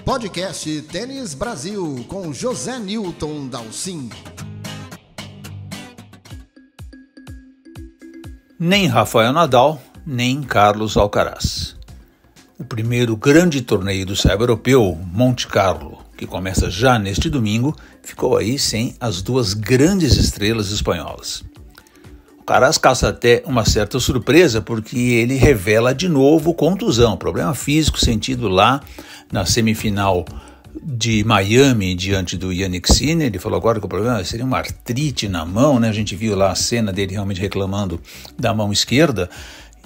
Podcast Tênis Brasil com José Newton Dalcin. Nem Rafael Nadal, nem Carlos Alcaraz. O primeiro grande torneio do saibro europeu, Monte Carlo, que começa já neste domingo, ficou aí sem as duas grandes estrelas espanholas. Alcaraz caça até uma certa surpresa porque ele revela de novo contusão, problema físico sentido lá na semifinal de Miami diante do Jannik Sinner. Ele falou agora que o problema seria uma artrite na mão, né? A gente viu lá a cena dele realmente reclamando da mão esquerda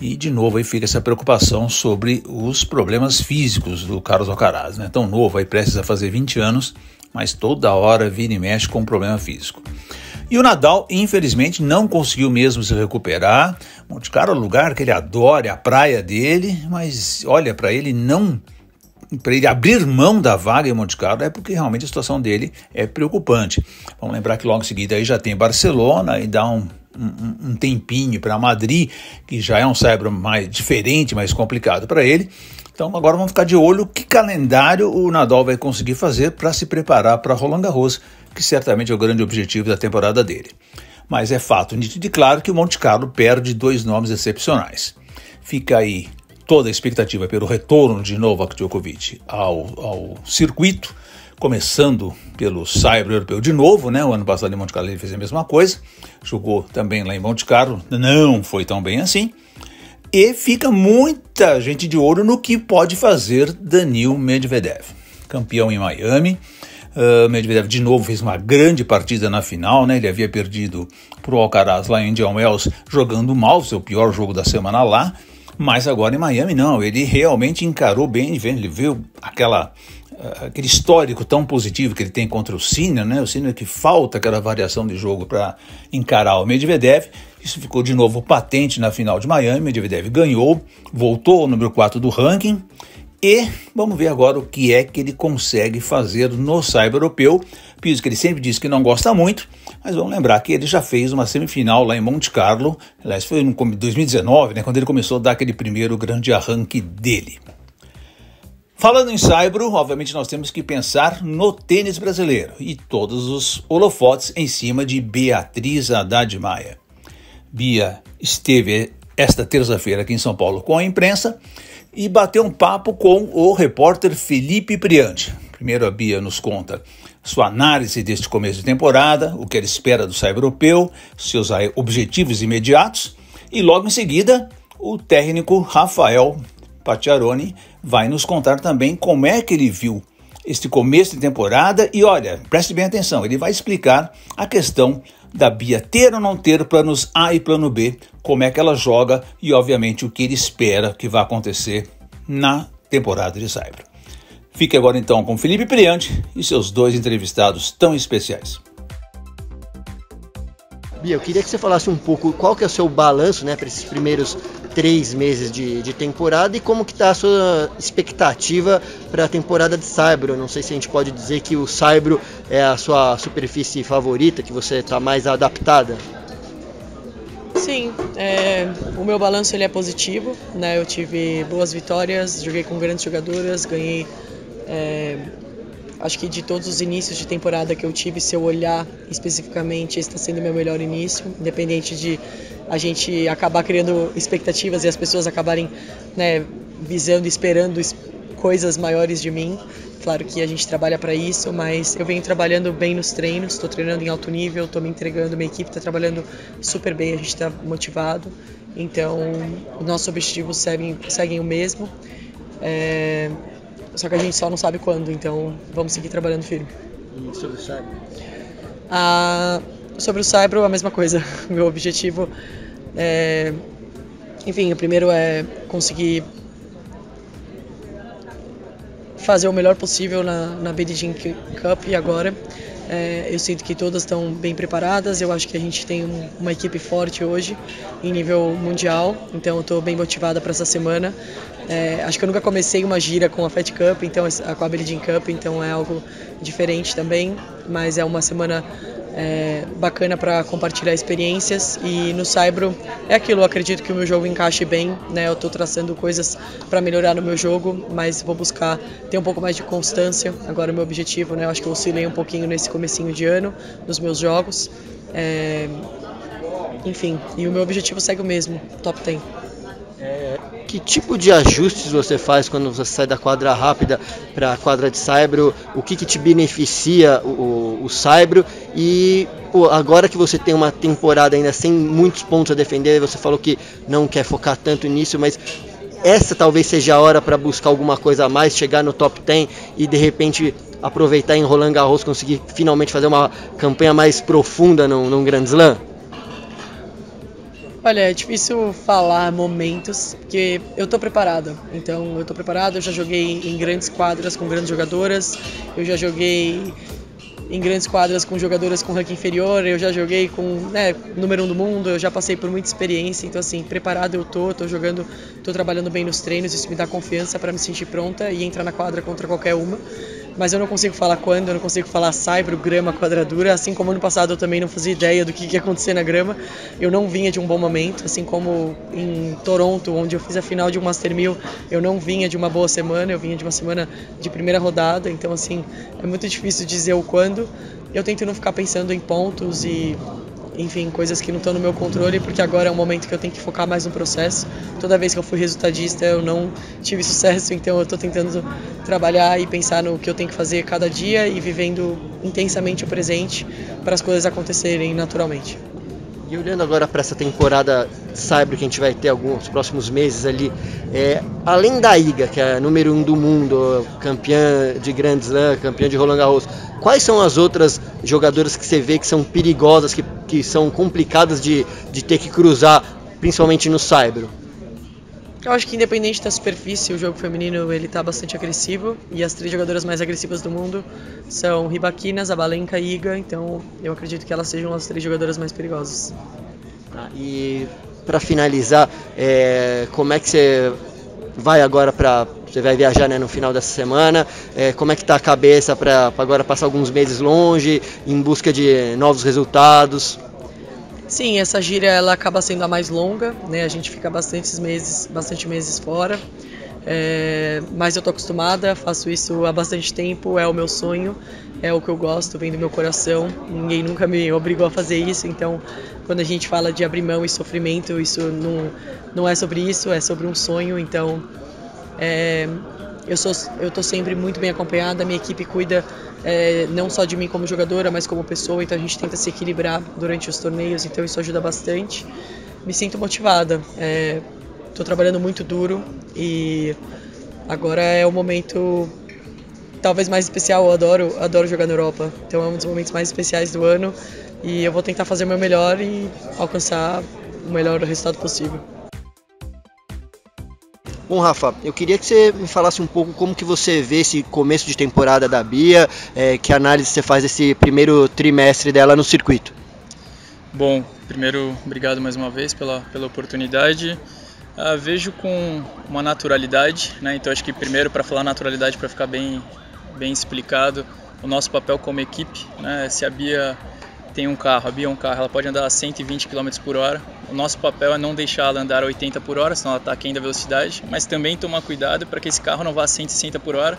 e de novo aí fica essa preocupação sobre os problemas físicos do Carlos Alcaraz, né? Tão novo, aí prestes a fazer 20 anos, mas toda hora vira e mexe com um problema físico. E o Nadal, infelizmente, não conseguiu mesmo se recuperar. Monte Carlo é um lugar que ele adora, é a praia dele, mas olha, para ele abrir mão da vaga em Monte Carlo é porque realmente a situação dele é preocupante. Vamos lembrar que logo em seguida aí já tem Barcelona e dá um tempinho para Madrid, que já é um saibro mais diferente, mais complicado para ele. Então agora vamos ficar de olho que calendário o Nadal vai conseguir fazer para se preparar para Roland Garros, que certamente é o grande objetivo da temporada dele. Mas é fato nítido e claro que o Monte Carlo perde dois nomes excepcionais. Fica aí toda a expectativa pelo retorno de Novak Djokovic ao circuito, começando pelo saibro europeu de novo, né? O ano passado em Monte Carlo ele fez a mesma coisa, jogou também lá em Monte Carlo, não foi tão bem assim. E fica muita gente de olho no que pode fazer Daniil Medvedev, campeão em Miami. Medvedev de novo fez uma grande partida na final, né? Ele havia perdido para o Alcaraz lá em Indian Wells jogando mal, seu pior jogo da semana lá, mas agora em Miami não, ele realmente encarou bem, ele viu aquele histórico tão positivo que ele tem contra o Sinner, né? O Sinner que falta aquela variação de jogo para encarar o Medvedev. Isso ficou de novo patente na final de Miami. Medvedev ganhou, voltou ao número 4 do ranking. E vamos ver agora o que é que ele consegue fazer no saibro europeu. Piso que ele sempre diz que não gosta muito, mas vamos lembrar que ele já fez uma semifinal lá em Monte Carlo. Aliás, foi em 2019, né, quando ele começou a dar aquele primeiro grande arranque dele. Falando em saibro, obviamente nós temos que pensar no tênis brasileiro e todos os holofotes em cima de Beatriz Haddad Maia. Bia esteve esta terça-feira aqui em São Paulo com a imprensa e bateu um papo com o repórter Felipe Priante. Primeiro a Bia nos conta sua análise deste começo de temporada, o que ela espera do saibro europeu, seus objetivos imediatos e logo em seguida o técnico Rafael Pacciaroni vai nos contar também como é que ele viu este começo de temporada e olha, preste bem atenção, ele vai explicar a questão da Bia ter ou não ter planos A e plano B, como é que ela joga e obviamente o que ele espera que vai acontecer na temporada de saibro. Fique agora então com Felipe Priante e seus dois entrevistados tão especiais. Bia, eu queria que você falasse um pouco qual que é o seu balanço, né, para esses primeiros 3 meses de temporada e como que está a sua expectativa para a temporada de saibro. Eu não sei se a gente pode dizer que o saibro é a sua superfície favorita, que você está mais adaptada. Sim, o meu balanço ele é positivo, né? Eu tive boas vitórias, joguei com grandes jogadoras, ganhei, acho que de todos os inícios de temporada que eu tive, se eu olhar especificamente, esse está sendo o meu melhor início, independente de a gente acabar criando expectativas e as pessoas acabarem, né, visando e esperando coisas maiores de mim. Claro que a gente trabalha para isso, mas eu venho trabalhando bem nos treinos, estou treinando em alto nível, estou me entregando, minha equipe está trabalhando super bem, a gente está motivado, então os nossos objetivos seguem o mesmo, só que a gente só não sabe quando, então vamos seguir trabalhando firme. E sobre o saibro? Sobre o saibro, a mesma coisa, meu objetivo enfim, o primeiro é conseguir fazer o melhor possível na Billie Jean Cup e agora eu sinto que todas estão bem preparadas, eu acho que a gente tem uma equipe forte hoje em nível mundial, então eu estou bem motivada para essa semana. Acho que eu nunca comecei uma gira com a Fed Cup, então com a Billie Jean Cup, então é algo diferente também, mas é uma semana bacana para compartilhar experiências, e no Saibro é aquilo, eu acredito que o meu jogo encaixe bem, né? Eu estou traçando coisas para melhorar no meu jogo, mas vou buscar ter um pouco mais de constância. Agora o meu objetivo, né? Eu acho que eu oscilei um pouquinho nesse comecinho de ano nos meus jogos, enfim, e o meu objetivo segue o mesmo, top 10. Que tipo de ajustes você faz quando você sai da quadra rápida para a quadra de saibro? O que te beneficia o saibro? E agora que você tem uma temporada ainda sem muitos pontos a defender, você falou que não quer focar tanto nisso, mas essa talvez seja a hora para buscar alguma coisa a mais, chegar no top 10 e de repente aproveitar em Roland Garros, conseguir finalmente fazer uma campanha mais profunda num Grand Slam? Olha, é difícil falar momentos, porque eu tô preparado. Então, eu tô preparado, eu já joguei em grandes quadras com grandes jogadoras, eu já joguei em grandes quadras com jogadoras com ranking inferior, eu já joguei com número 1 do mundo, eu já passei por muita experiência. Então, assim, preparado eu tô jogando, tô trabalhando bem nos treinos, isso me dá confiança para me sentir pronta e entrar na quadra contra qualquer uma. Mas eu não consigo falar quando, eu não consigo falar saibro, grama, quadradura, assim como ano passado eu também não fazia ideia do que ia acontecer na grama. Eu não vinha de um bom momento, assim como em Toronto, onde eu fiz a final de um Master 1000, eu não vinha de uma boa semana, eu vinha de uma semana de primeira rodada. Então, assim, é muito difícil dizer o quando. Eu tento não ficar pensando em pontos e, enfim, coisas que não estão no meu controle, porque agora é um momento que eu tenho que focar mais no processo. Toda vez que eu fui resultadista eu não tive sucesso, então eu estou tentando trabalhar e pensar no que eu tenho que fazer cada dia e vivendo intensamente o presente para as coisas acontecerem naturalmente. E olhando agora para essa temporada saibro que a gente vai ter alguns próximos meses ali, além da Iga, que é a número 1 do mundo, campeã de Grand Slam, campeã de Roland Garros, quais são as outras jogadoras que você vê que são perigosas, que são complicadas de ter que cruzar, principalmente no saibro? Eu acho que independente da superfície, o jogo feminino ele tá bastante agressivo, e as 3 jogadoras mais agressivas do mundo são Rybakina, Zabalenka e Iga, então eu acredito que elas sejam as 3 jogadoras mais perigosas. E para finalizar, como é que você vai agora você vai viajar, né, no final dessa semana, como é que tá a cabeça para agora passar alguns meses longe, em busca de novos resultados? Sim, essa gira ela acaba sendo a mais longa, né? A gente fica bastante meses fora, mas eu tô acostumada, faço isso há bastante tempo, é o meu sonho, é o que eu gosto, vem do meu coração, ninguém nunca me obrigou a fazer isso. Então, quando a gente fala de abrir mão e sofrimento, isso não é sobre isso, é sobre um sonho. Então, eu tô sempre muito bem acompanhada, a minha equipe cuida não só de mim como jogadora, mas como pessoa, então a gente tenta se equilibrar durante os torneios, então isso ajuda bastante. Me sinto motivada, tô trabalhando muito duro e agora é o momento talvez mais especial. Eu adoro jogar na Europa, então é um dos momentos mais especiais do ano e eu vou tentar fazer o meu melhor e alcançar o melhor resultado possível. Bom, Rafa, eu queria que você me falasse um pouco como que você vê esse começo de temporada da Bia, que análise você faz desse primeiro trimestre dela no circuito. Bom, primeiro, obrigado mais uma vez pela oportunidade. Vejo com uma naturalidade, né? Então acho que primeiro, para falar naturalidade, para ficar bem explicado, o nosso papel como equipe, né? Se a Bia tem um carro, ela pode andar a 120 km por hora. O nosso papel é não deixar ela andar a 80 por hora, senão ela está aquém da velocidade, mas também tomar cuidado para que esse carro não vá a 160 por hora,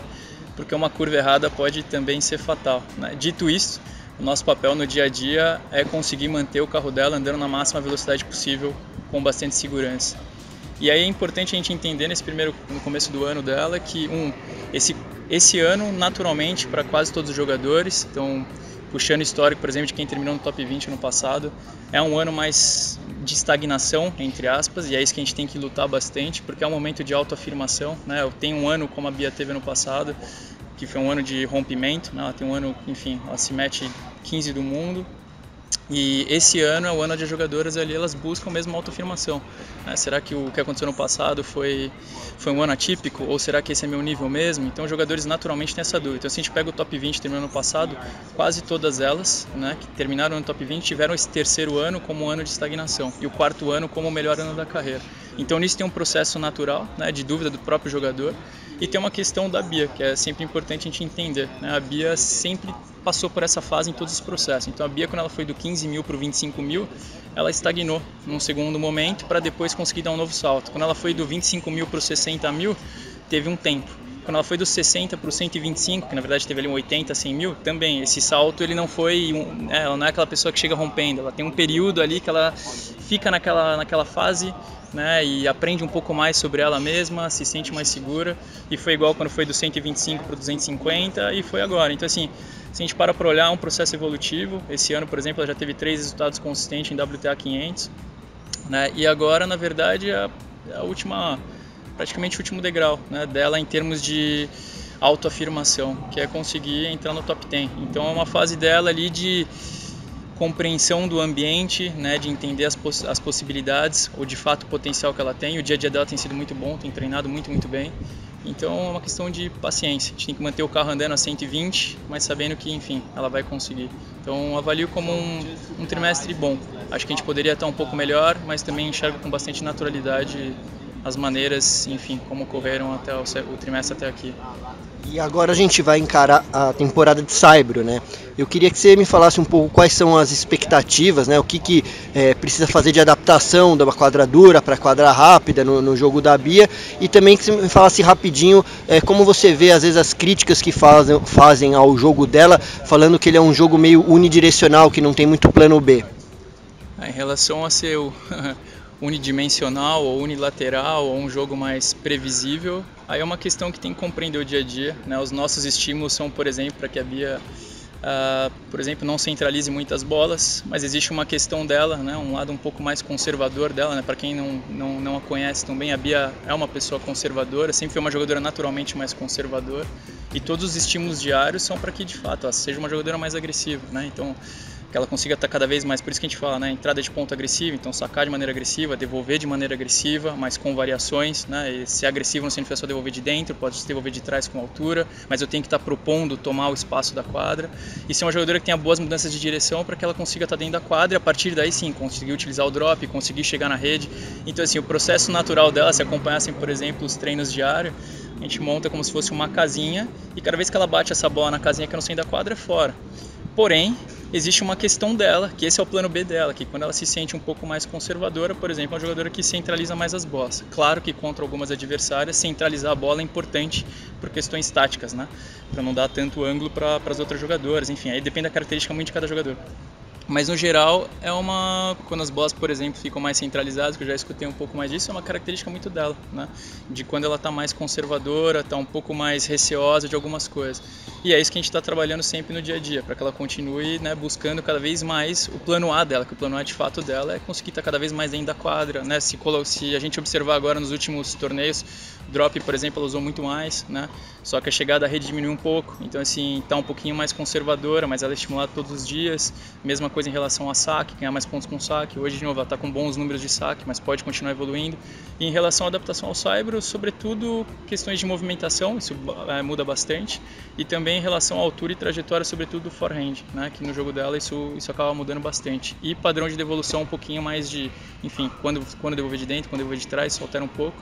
porque uma curva errada pode também ser fatal, né? Dito isso, o nosso papel no dia a dia é conseguir manter o carro dela andando na máxima velocidade possível, com bastante segurança. E aí é importante a gente entender no começo do ano dela que esse ano, naturalmente, para quase todos os jogadores, então puxando histórico, por exemplo, de quem terminou no top 20 no passado, é um ano mais de estagnação, entre aspas, e é isso que a gente tem que lutar bastante, porque é um momento de autoafirmação, né? Eu tenho um ano como a Bia teve no passado, que foi um ano de rompimento, né? Ela tem um ano, enfim, ela se mete 15 do mundo, e esse ano é o ano de jogadoras ali, elas buscam mesmo autoafirmação, né? Será que o que aconteceu no passado foi um ano atípico, ou será que esse é meu nível mesmo? Então os jogadores naturalmente têm essa dúvida. Então se a gente pega o top 20 terminando no passado, quase todas elas, né, que terminaram no top 20 tiveram esse terceiro ano como um ano de estagnação e o quarto ano como o melhor ano da carreira. Então nisso tem um processo natural, né, de dúvida do próprio jogador, e tem uma questão da Bia, que é sempre importante a gente entender, né? A Bia sempre passou por essa fase em todos os processos. Então a Bia, quando ela foi do 15 mil para o 25 mil, ela estagnou num segundo momento para depois conseguir dar um novo salto. Quando ela foi do 25 mil para os 60 mil, teve um tempo. Quando ela foi dos 60 para os 125, que na verdade teve ali um 80, 100 mil, também esse salto ele não foi, ela não é aquela pessoa que chega rompendo, ela tem um período ali que ela fica naquela fase, né, e aprende um pouco mais sobre ela mesma, se sente mais segura, e foi igual quando foi do 125 para o 250 e foi agora. Então assim, se a gente para olhar, é um processo evolutivo. Esse ano, por exemplo, ela já teve 3 resultados consistentes em WTA 500, né, e agora na verdade praticamente o último degrau, né, dela em termos de autoafirmação, que é conseguir entrar no top 10. Então é uma fase dela ali de compreensão do ambiente, né, de entender as possibilidades, ou de fato o potencial que ela tem. O dia a dia dela tem sido muito bom, tem treinado muito bem. Então é uma questão de paciência. A gente tem que manter o carro andando a 120, mas sabendo que, enfim, ela vai conseguir. Então avalio como um trimestre bom. Acho que a gente poderia estar um pouco melhor, mas também enxergo com bastante naturalidade as maneiras, enfim, como ocorreram até o trimestre até aqui. E agora a gente vai encarar a temporada de Saibro, né? Eu queria que você me falasse um pouco quais são as expectativas, né? O que precisa fazer de adaptação da quadra dura para quadra rápida no jogo da Bia, e também que você me falasse rapidinho como você vê às vezes as críticas que fazem ao jogo dela, falando que ele é um jogo meio unidirecional, que não tem muito plano B. Em relação a ser unidimensional ou unilateral ou um jogo mais previsível, aí é uma questão que tem que compreender o dia a dia, né? Os nossos estímulos são, por exemplo, para que a Bia, por exemplo, não centralize muitas bolas, mas existe uma questão dela, né? Um lado um pouco mais conservador dela, né? Para quem não a conhece tão bem, a Bia é uma pessoa conservadora, sempre foi uma jogadora naturalmente mais conservadora, e todos os estímulos diários são para que de fato ela seja uma jogadora mais agressiva, né? Então que ela consiga estar cada vez mais, por isso que a gente fala, né, entrada de ponto agressiva, então sacar de maneira agressiva, devolver de maneira agressiva, mas com variações, né, e ser agressivo não significa só devolver de dentro, pode devolver de trás com altura, mas eu tenho que estar propondo tomar o espaço da quadra, e ser uma jogadora que tenha boas mudanças de direção para que ela consiga estar dentro da quadra, e a partir daí sim, conseguir utilizar o drop, conseguir chegar na rede. Então assim, o processo natural dela, se acompanhassem, por exemplo, os treinos diários, a gente monta como se fosse uma casinha, e cada vez que ela bate essa bola na casinha que não sai da quadra, é fora. Porém, existe uma questão dela, que esse é o plano B dela, que quando ela se sente um pouco mais conservadora, por exemplo, é uma jogadora que centraliza mais as bolas. Claro que contra algumas adversárias, centralizar a bola é importante por questões táticas, né? Para não dar tanto ângulo para as outras jogadoras, enfim, aí depende da característica muito de cada jogador. Mas no geral, quando as bolas, por exemplo, ficam mais centralizadas, que eu já escutei um pouco mais disso, é uma característica muito dela, né? De quando ela está mais conservadora, está um pouco mais receosa de algumas coisas. E é isso que a gente está trabalhando sempre no dia a dia, para que ela continue, né, buscando cada vez mais o plano A dela, que o plano A de fato dela é conseguir estar cada vez mais dentro da quadra, né? Se a gente observar agora nos últimos torneios, drop, por exemplo, ela usou muito mais, né? Só que a chegada à rede diminuiu um pouco, então assim, está um pouquinho mais conservadora, mas ela é estimulada todos os dias. Mesma coisa em relação a saque, ganhar mais pontos com saque. Hoje, de novo, ela está com bons números de saque, mas pode continuar evoluindo. E em relação à adaptação ao saibro, sobretudo questões de movimentação, isso muda bastante. E também em relação à altura e trajetória, sobretudo do forehand, né? Que no jogo dela isso acaba mudando bastante. E padrão de devolução um pouquinho mais de, enfim, quando devolver de dentro, quando devolver de trás, isso altera um pouco.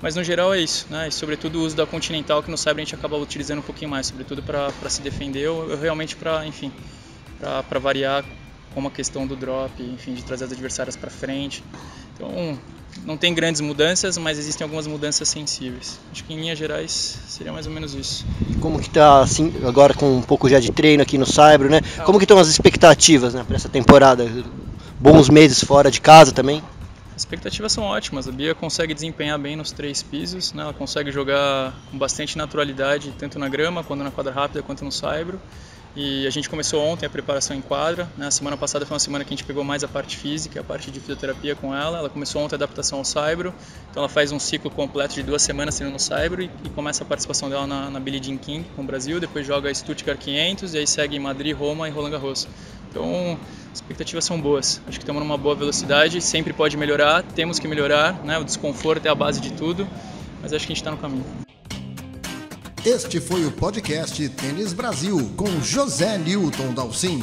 Mas no geral é isso, né? E sobretudo o uso da continental, que no saibro a gente acaba utilizando um pouquinho mais, sobretudo para se defender ou realmente para variar, como a questão do drop, enfim, de trazer as adversárias para frente. Então, não tem grandes mudanças, mas existem algumas mudanças sensíveis. Acho que em linhas gerais seria mais ou menos isso. Como que está assim, agora com um pouco já de treino aqui no saibro, né? Como que estão as expectativas, né, para essa temporada? Bons meses fora de casa também? As expectativas são ótimas, a Bia consegue desempenhar bem nos 3 pisos, né? Ela consegue jogar com bastante naturalidade, tanto na grama, quanto na quadra rápida, quanto no saibro. E a gente começou ontem a preparação em quadra, né? A semana passada foi uma semana que a gente pegou mais a parte física, a parte de fisioterapia com ela. Ela começou ontem a adaptação ao saibro, então ela faz um ciclo completo de 2 semanas sendo no saibro e começa a participação dela na Billie Jean King com o Brasil, depois joga Stuttgart 500 e aí segue em Madrid, Roma e Roland Garros. Então, as expectativas são boas, acho que estamos numa boa velocidade, sempre pode melhorar, temos que melhorar, né? O desconforto é a base de tudo, mas acho que a gente está no caminho. Este foi o podcast Tênis Brasil com José Newton Dalcin.